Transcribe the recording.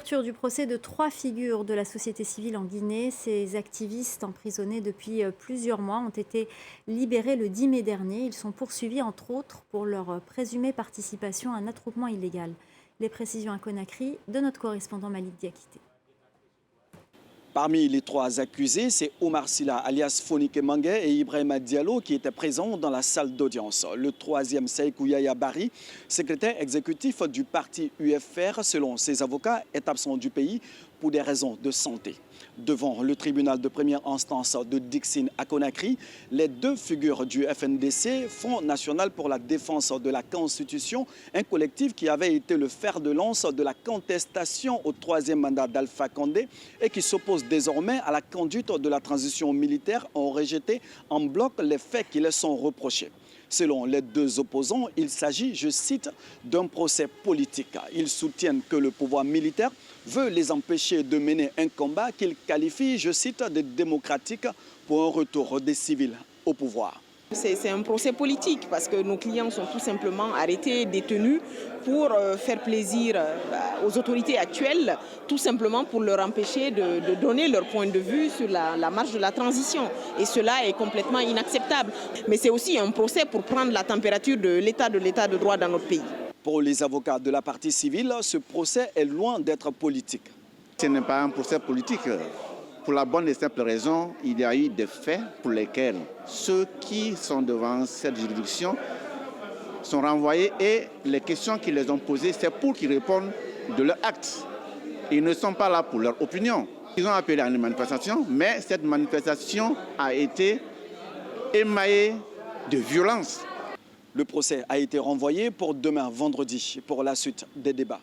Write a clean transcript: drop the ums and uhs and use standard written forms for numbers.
L'ouverture du procès de 3 figures de la société civile en Guinée. Ces activistes emprisonnés depuis plusieurs mois ont été libérés le 10 mai dernier. Ils sont poursuivis entre autres pour leur présumée participation à un attroupement illégal. Les précisions à Conakry de notre correspondant Malik Diakité. Parmi les 3 accusés, c'est Omar Silla alias Fonike Mangue et Ibrahima Diallo qui étaient présents dans la salle d'audience. Le 3e, Seïkou Yaya Bari, secrétaire exécutif du parti UFR, selon ses avocats, est absent du pays pour des raisons de santé. Devant le tribunal de première instance de Dixine à Conakry, les 2 figures du FNDC, Front National pour la défense de la Constitution, un collectif qui avait été le fer de lance de la contestation au 3e mandat d'Alpha Condé et qui s'oppose désormais à la conduite de la transition militaire, ont rejeté en bloc les faits qui leur sont reprochés. Selon les 2 opposants, il s'agit, je cite, d'un procès politique. Ils soutiennent que le pouvoir militaire veut les empêcher de mener un combat qu'ils qualifient, je cite, de démocratique pour un retour des civils au pouvoir. C'est un procès politique parce que nos clients sont tout simplement arrêtés, détenus pour faire plaisir aux autorités actuelles, tout simplement pour leur empêcher de donner leur point de vue sur la marche de la transition. Et cela est complètement inacceptable. Mais c'est aussi un procès pour prendre la température de l'état de droit dans notre pays. Pour les avocats de la partie civile, ce procès est loin d'être politique. Ce n'est pas un procès politique. Pour la bonne et simple raison, il y a eu des faits pour lesquels ceux qui sont devant cette juridiction sont renvoyés et les questions qu'ils les ont posées, c'est pour qu'ils répondent de leurs actes. Ils ne sont pas là pour leur opinion. Ils ont appelé à une manifestation, mais cette manifestation a été émaillée de violence. Le procès a été renvoyé pour demain, vendredi, pour la suite des débats.